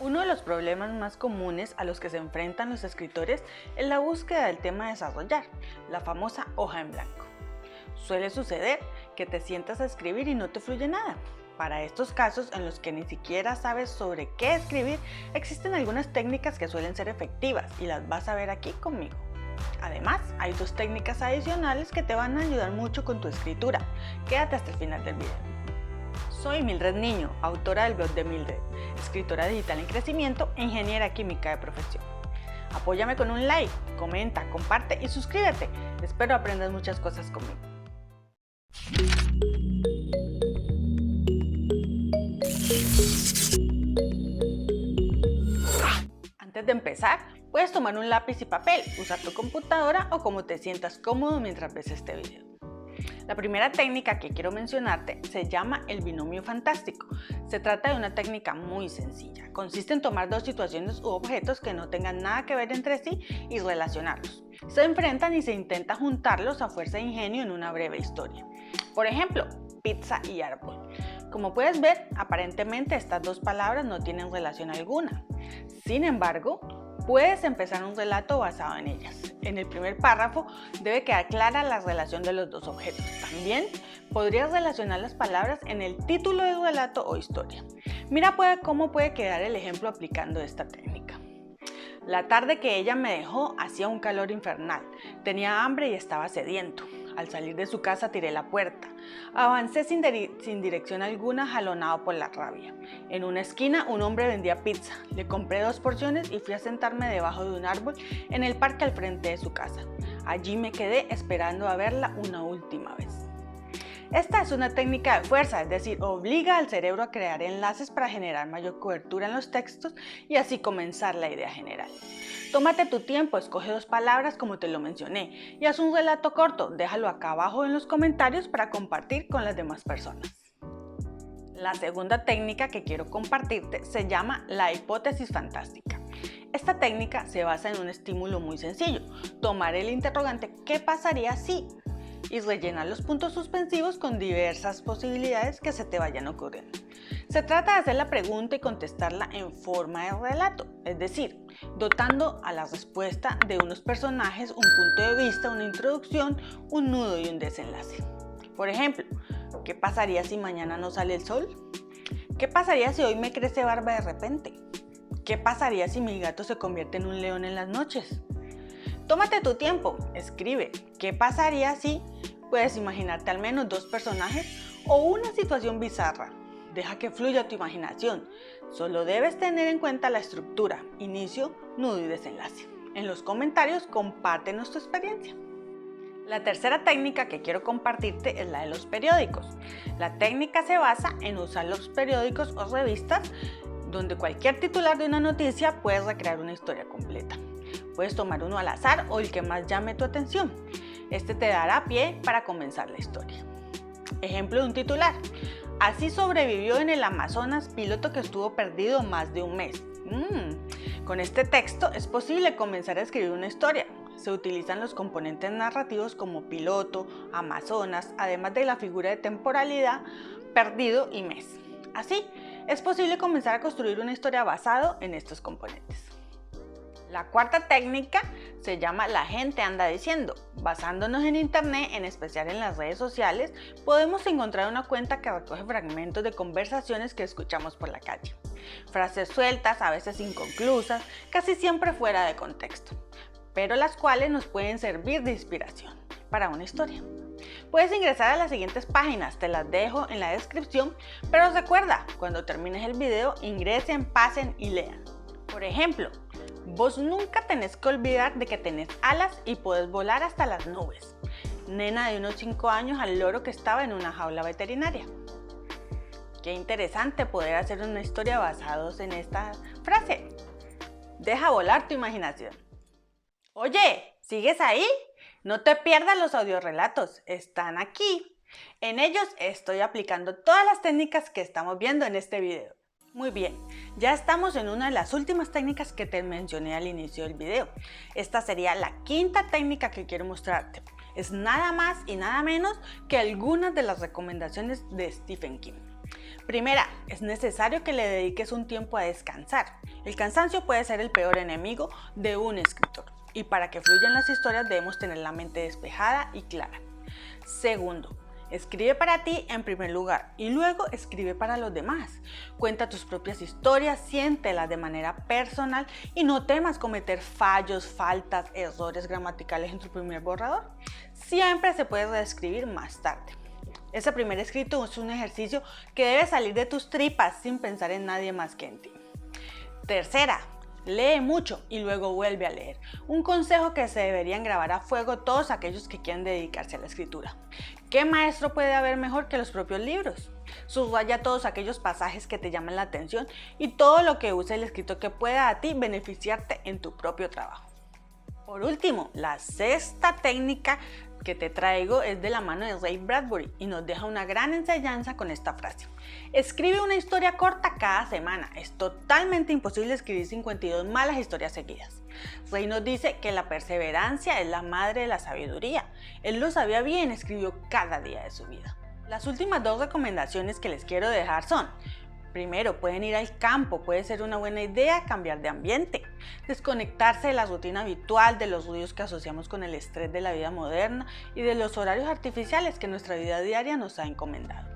Uno de los problemas más comunes a los que se enfrentan los escritores es la búsqueda del tema a desarrollar, la famosa hoja en blanco. Suele suceder que te sientas a escribir y no te fluye nada. Para estos casos en los que ni siquiera sabes sobre qué escribir, existen algunas técnicas que suelen ser efectivas y las vas a ver aquí conmigo. Además, hay dos técnicas adicionales que te van a ayudar mucho con tu escritura. Quédate hasta el final del video. Soy Mildred Niño, autora del blog de Mildred, escritora digital en crecimiento e ingeniera química de profesión. Apóyame con un like, comenta, comparte y suscríbete. Espero aprendas muchas cosas conmigo. Antes de empezar, puedes tomar un lápiz y papel, usar tu computadora o como te sientas cómodo mientras ves este video. La primera técnica que quiero mencionarte se llama el binomio fantástico. Se trata de una técnica muy sencilla. Consiste en tomar dos situaciones u objetos que no tengan nada que ver entre sí y relacionarlos. Se enfrentan y se intenta juntarlos a fuerza de ingenio en una breve historia. Por ejemplo, pizza y árbol. Como puedes ver, aparentemente estas dos palabras no tienen relación alguna. Sin embargo, puedes empezar un relato basado en ellas. En el primer párrafo debe quedar clara la relación de los dos objetos. También podrías relacionar las palabras en el título del relato o historia. Mira cómo puede quedar el ejemplo aplicando esta técnica. La tarde que ella me dejó hacía un calor infernal. Tenía hambre y estaba sediento. Al salir de su casa tiré la puerta. Avancé sin dirección alguna, jalonado por la rabia. En una esquina un hombre vendía pizza. Le compré 2 porciones y fui a sentarme debajo de un árbol en el parque al frente de su casa. Allí me quedé esperando a verla una última vez. Esta es una técnica de fuerza, es decir, obliga al cerebro a crear enlaces para generar mayor cobertura en los textos y así comenzar la idea general. Tómate tu tiempo, escoge 2 palabras como te lo mencioné y haz un relato corto, déjalo acá abajo en los comentarios para compartir con las demás personas. La segunda técnica que quiero compartirte se llama la hipótesis fantástica. Esta técnica se basa en un estímulo muy sencillo, tomar el interrogante ¿qué pasaría si? Y rellenar los puntos suspensivos con diversas posibilidades que se te vayan ocurriendo. Se trata de hacer la pregunta y contestarla en forma de relato, es decir, dotando a la respuesta de unos personajes, un punto de vista, una introducción, un nudo y un desenlace. Por ejemplo, ¿qué pasaría si mañana no sale el sol? ¿Qué pasaría si hoy me crece barba de repente? ¿Qué pasaría si mi gato se convierte en un león en las noches? Tómate tu tiempo, escribe. ¿Qué pasaría si? Puedes imaginarte al menos 2 personajes o una situación bizarra. Deja que fluya tu imaginación. Solo debes tener en cuenta la estructura, inicio, nudo y desenlace. En los comentarios compártenos tu experiencia. La tercera técnica que quiero compartirte es la de los periódicos. La técnica se basa en usar los periódicos o revistas donde cualquier titular de una noticia puede recrear una historia completa. Puedes tomar uno al azar o el que más llame tu atención. Este te dará pie para comenzar la historia. Ejemplo de un titular. Así sobrevivió en el Amazonas piloto que estuvo perdido más de un mes. Con este texto es posible comenzar a escribir una historia. Se utilizan los componentes narrativos como piloto, Amazonas, además de la figura de temporalidad, perdido y mes. Así, es posible comenzar a construir una historia basado en estos componentes. La cuarta técnica se llama la gente anda diciendo. Basándonos en internet, en especial en las redes sociales, podemos encontrar una cuenta que recoge fragmentos de conversaciones que escuchamos por la calle. Frases sueltas, a veces inconclusas, casi siempre fuera de contexto, pero las cuales nos pueden servir de inspiración para una historia. Puedes ingresar a las siguientes páginas, te las dejo en la descripción, pero recuerda, cuando termines el video, ingresen, pasen y lean. Por ejemplo, vos nunca tenés que olvidar de que tenés alas y podés volar hasta las nubes. Nena de unos 5 años al loro que estaba en una jaula veterinaria. Qué interesante poder hacer una historia basada en esta frase. Deja volar tu imaginación. Oye, ¿sigues ahí? No te pierdas los audiorelatos, están aquí. En ellos estoy aplicando todas las técnicas que estamos viendo en este video. Muy bien, ya estamos en una de las últimas técnicas que te mencioné al inicio del video. Esta sería la quinta técnica que quiero mostrarte. Es nada más y nada menos que algunas de las recomendaciones de Stephen King. Primera, es necesario que le dediques un tiempo a descansar. El cansancio puede ser el peor enemigo de un escritor, y para que fluyan las historias debemos tener la mente despejada y clara. Segundo, escribe para ti en primer lugar y luego escribe para los demás. Cuenta tus propias historias, siéntelas de manera personal y no temas cometer fallos, faltas, errores gramaticales en tu primer borrador. Siempre se puede reescribir más tarde. Ese primer escrito es un ejercicio que debe salir de tus tripas sin pensar en nadie más que en ti. Tercera, lee mucho y luego vuelve a leer. Un consejo que se deberían grabar a fuego todos aquellos que quieren dedicarse a la escritura. ¿Qué maestro puede haber mejor que los propios libros? Subraya todos aquellos pasajes que te llaman la atención y todo lo que use el escritor que pueda a ti beneficiarte en tu propio trabajo. Por último, la sexta técnica que te traigo es de la mano de Ray Bradbury y nos deja una gran enseñanza con esta frase. Escribe una historia corta cada semana. Es totalmente imposible escribir 52 malas historias seguidas. Ray nos dice que la perseverancia es la madre de la sabiduría. Él lo sabía bien, escribió cada día de su vida. Las últimas dos recomendaciones que les quiero dejar son: primero, pueden ir al campo, puede ser una buena idea cambiar de ambiente, desconectarse de la rutina habitual, de los ruidos que asociamos con el estrés de la vida moderna y de los horarios artificiales que nuestra vida diaria nos ha encomendado,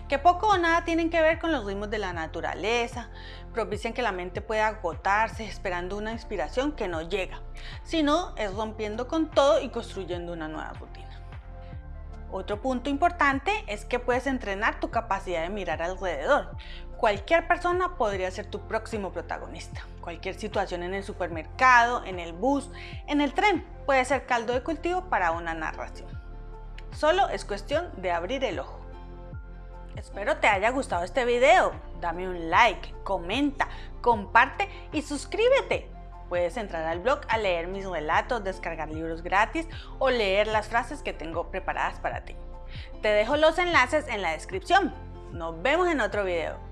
que poco o nada tienen que ver con los ritmos de la naturaleza, propician que la mente pueda agotarse esperando una inspiración que no llega, sino es rompiendo con todo y construyendo una nueva rutina. Otro punto importante es que puedes entrenar tu capacidad de mirar alrededor. Cualquier persona podría ser tu próximo protagonista. Cualquier situación en el supermercado, en el bus, en el tren puede ser caldo de cultivo para una narración. Solo es cuestión de abrir el ojo. Espero te haya gustado este video. Dame un like, comenta, comparte y suscríbete. Puedes entrar al blog a leer mis relatos, descargar libros gratis o leer las frases que tengo preparadas para ti. Te dejo los enlaces en la descripción. Nos vemos en otro video.